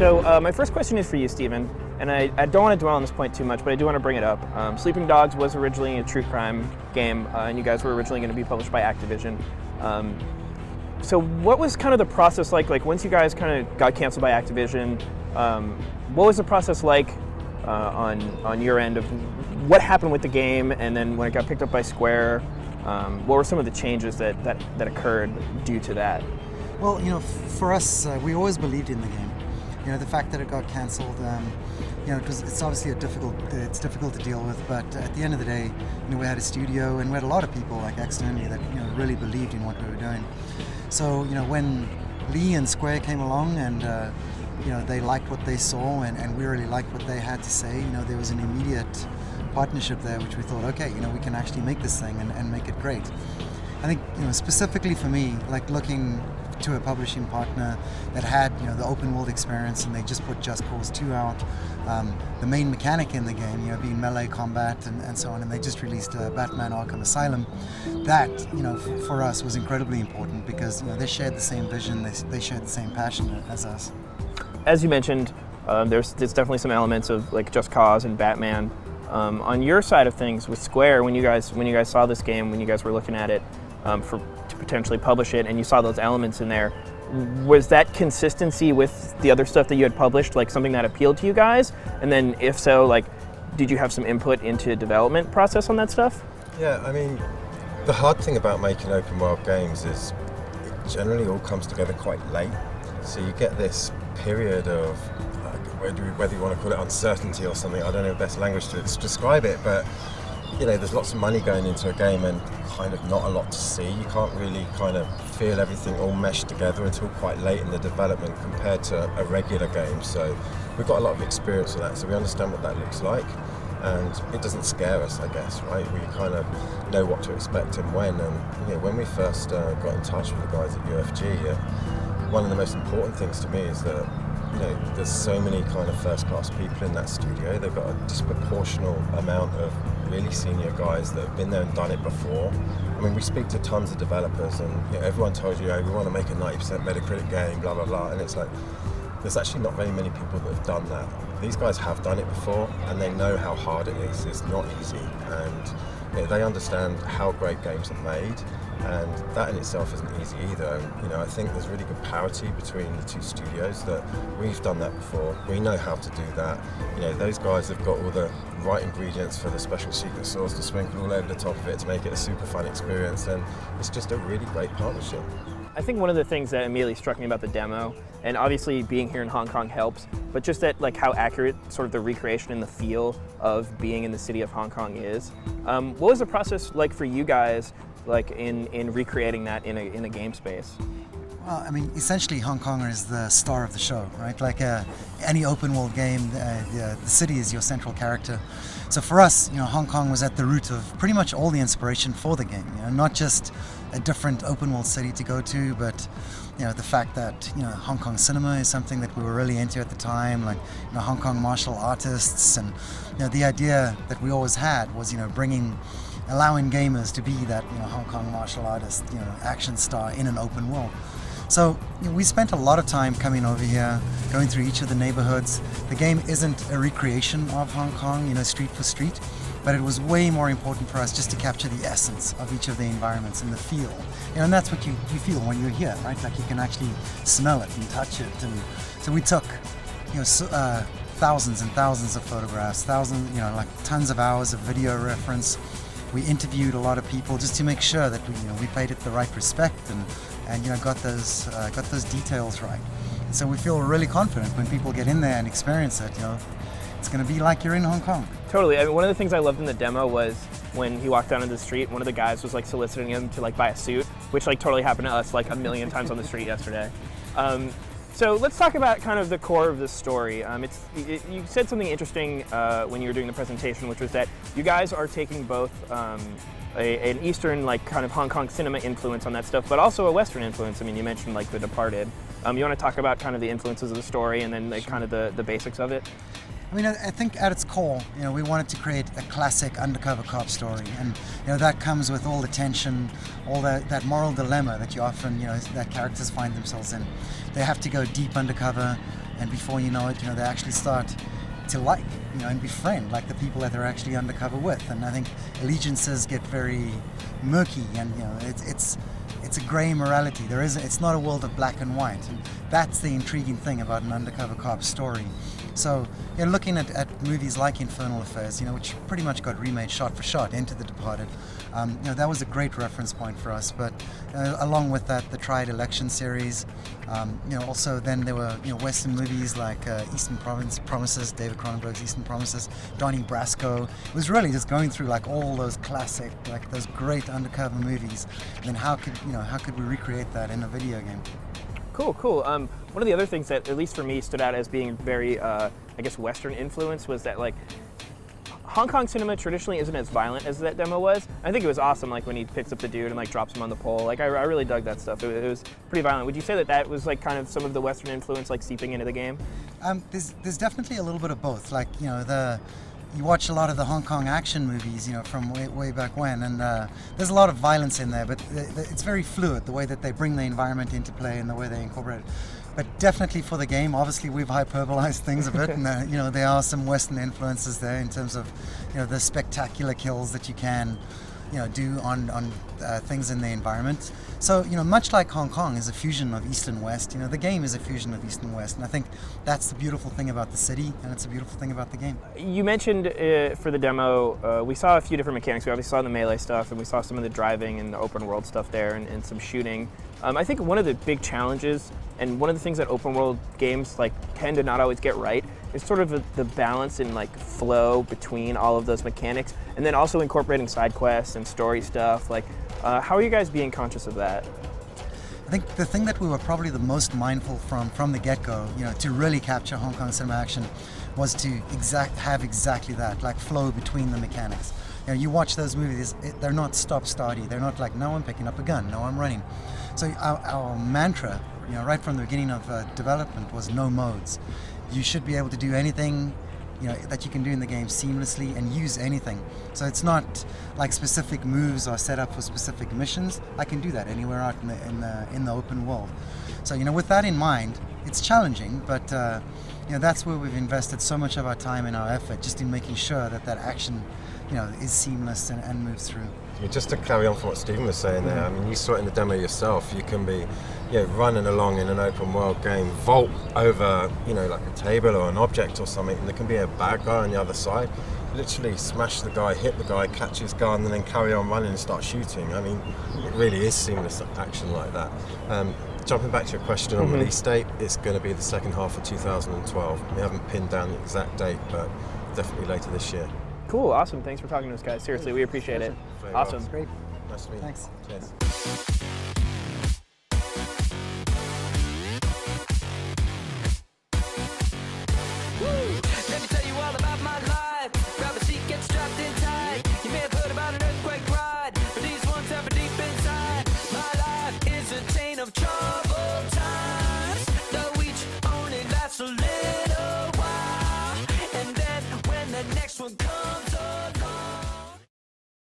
So my first question is for you, Steven, and I don't want to dwell on this point too much, but I do want to bring it up. Sleeping Dogs was originally a true crime game, and you guys were originally going to be published by Activision. So what was kind of the process like? Like once you guys kind of got canceled by Activision, what was the process like on your end of what happened with the game, and then when it got picked up by Square, what were some of the changes that occurred due to that? Well, you know, for us, we always believed in the game. You know, the fact that it got cancelled, you know, it's obviously it's difficult to deal with, but at the end of the day, you know, we had a studio and we had a lot of people like externally that, you know, really believed in what we were doing. So, you know, when Lee and Square came along and, you know, they liked what they saw and we really liked what they had to say, you know, there was an immediate partnership there which we thought, okay, you know, we can actually make this thing and make it great. I think, you know, specifically for me, like looking to a publishing partner that had, you know, the open world experience, and they just put Just Cause 2 out, the main mechanic in the game, you know, being melee combat and so on, and they just released Batman Arkham Asylum. That, you know, for us was incredibly important because, you know, they shared the same vision, they shared the same passion as us. As you mentioned, there's definitely some elements of like Just Cause and Batman. On your side of things with Square, when you guys saw this game, when you guys were looking at it to potentially publish it, and you saw those elements in there, was that consistency with the other stuff that you had published like something that appealed to you guys? And then if so, like, did you have some input into development process on that stuff? Yeah, I mean, the hard thing about making open world games is it generally all comes together quite late. So you get this period of whether you want to call it uncertainty or something, I don't know the best language to describe it, but you know, there's lots of money going into a game and kind of not a lot to see. You can't really kind of feel everything all meshed together until quite late in the development compared to a regular game. So we've got a lot of experience with that, so we understand what that looks like, and it doesn't scare us, I guess, right? We kind of know what to expect and when. And you know, when we first got in touch with the guys at UFG, one of the most important things to me is that, you know, there's so many kind of first-class people in that studio. They've got a disproportional amount of really senior guys that have been there and done it before. I mean, we speak to tons of developers, and you know, everyone tells you, oh, we want to make a 90% Metacritic game, blah, blah, blah, and it's like, there's actually not very many people that have done that. These guys have done it before, and they know how hard it is. It's not easy, and you know, they understand how great games are made, and that in itself isn't easy either. And, you know, I think there's really good parity between the two studios, that we've done that before, we know how to do that. You know, those guys have got all the right ingredients for the special secret sauce to sprinkle all over the top of it to make it a super fun experience, and it's just a really great partnership. I think one of the things that immediately struck me about the demo, and obviously being here in Hong Kong helps, but just that like how accurate sort of the recreation and the feel of being in the city of Hong Kong is. What was the process like for you guys, like in recreating that in a game space? Well, I mean, essentially Hong Kong is the star of the show, right? Like any open world game, the city is your central character. So for us, you know, Hong Kong was at the root of pretty much all the inspiration for the game. You know, not just a different open world city to go to, but you know, the fact that, you know, Hong Kong cinema is something that we were really into at the time, like, you know, Hong Kong martial artists, and you know, the idea that we always had was, you know, allowing gamers to be that, you know, Hong Kong martial artist, you know, action star in an open world. So you know, we spent a lot of time coming over here, going through each of the neighborhoods. The game isn't a recreation of Hong Kong, you know, street for street, but it was way more important for us just to capture the essence of each of the environments and the feel. You know, and that's what you feel when you're here, right? Like you can actually smell it and touch it. And so we took, you know, thousands and thousands of photographs, you know, like tons of hours of video reference. We interviewed a lot of people just to make sure that we paid it the right respect and you know, got those details right. And so we feel really confident when people get in there and experience it. You know, it's going to be like you're in Hong Kong. Totally. I mean, one of the things I loved in the demo was when he walked down into the street, one of the guys was like soliciting him to like buy a suit, which like totally happened to us like a million times on the street yesterday. So let's talk about kind of the core of this story. You said something interesting when you were doing the presentation, which was that you guys are taking both an Eastern, like kind of Hong Kong cinema influence on that stuff, but also a Western influence. I mean, you mentioned like The Departed. You want to talk about kind of the influences of the story and then like, kind of the basics of it? I mean, I think at its core, you know, we wanted to create a classic undercover cop story, and you know, that comes with all the tension, all that moral dilemma that you often, you know, that characters find themselves in. They have to go deep undercover. and before you know it, you know, they actually start to like, you know, and befriend like the people that they're actually undercover with. And I think allegiances get very murky, and you know, it's a grey morality. It's not a world of black and white, and that's the intriguing thing about an undercover cop story. So, you know, looking at movies like Infernal Affairs, you know, which pretty much got remade shot for shot, Enter the Departed, you know, that was a great reference point for us. But along with that, the Triad Election series, you know, also then there were, you know, Western movies like Eastern Promises, David Cronenberg's Eastern Promises, Donnie Brasco. It was really just going through like all those classic, like those great undercover movies, and then how could we recreate that in a video game? Cool, cool. One of the other things that, at least for me, stood out as being very, I guess, Western influence was that, like, Hong Kong cinema traditionally isn't as violent as that demo was. I think it was awesome, like, when he picks up the dude and, like, drops him on the pole. Like, I really dug that stuff. It was pretty violent. Would you say that that was, like, kind of some of the Western influence, like, seeping into the game? There's definitely a little bit of both. Like, you know, you watch a lot of the Hong Kong action movies, you know, from way back when, and there's a lot of violence in there, but it's very fluid, the way that they bring the environment into play and the way they incorporate it. But definitely for the game, obviously we've hyperbolized things a bit, and you know, there are some Western influences there in terms of, you know, the spectacular kills that you can, you know, do on things in the environment. So, you know, much like Hong Kong is a fusion of East and West, you know, the game is a fusion of East and West, and I think that's the beautiful thing about the city, and it's a beautiful thing about the game. You mentioned for the demo, we saw a few different mechanics. We obviously saw the melee stuff, and we saw some of the driving and the open world stuff there, and some shooting. I think one of the big challenges, and one of the things that open world games like tend to not always get right, is sort of the balance and like flow between all of those mechanics, and then also incorporating side quests and story stuff. Like, how are you guys being conscious of that? I think the thing that we were probably the most mindful from the get-go, you know, to really capture Hong Kong cinema action, was to have exactly that, like flow between the mechanics. You know, you watch those movies, they're not stop-starty. They're not like, no, I'm picking up a gun, no, I'm running. So our mantra, you know, right from the beginning of development was no modes. You should be able to do anything, you know, that you can do in the game seamlessly and use anything. So it's not like specific moves are set up for specific missions. I can do that anywhere out in the open world. So, you know, with that in mind, it's challenging, but you know, that's where we've invested so much of our time and our effort, just in making sure that action, you know, is seamless and moves through. Just to carry on from what Stephen was saying there, I mean, you saw it in the demo yourself. You can be, you know, running along in an open world game, vault over, you know, like a table or an object or something, and there can be a bad guy on the other side. Literally smash the guy, hit the guy, catch his gun, and then carry on running and start shooting. I mean, it really is seamless action like that. Jumping back to your question on release date, it's going to be the second half of 2012. We haven't pinned down the exact date, but definitely later this year. Cool, awesome. Thanks for talking to us, guys. Seriously, we appreciate it. Very Awesome. well. Great. Nice to meet you. Thanks. Cheers. Let me tell you all about my life. Grab a seat, get strapped in tight. You may have heard about an earthquake ride, but these ones happen deep inside. My life is a chain of troubled times, though each only lasts a little while. And then when the next one comes,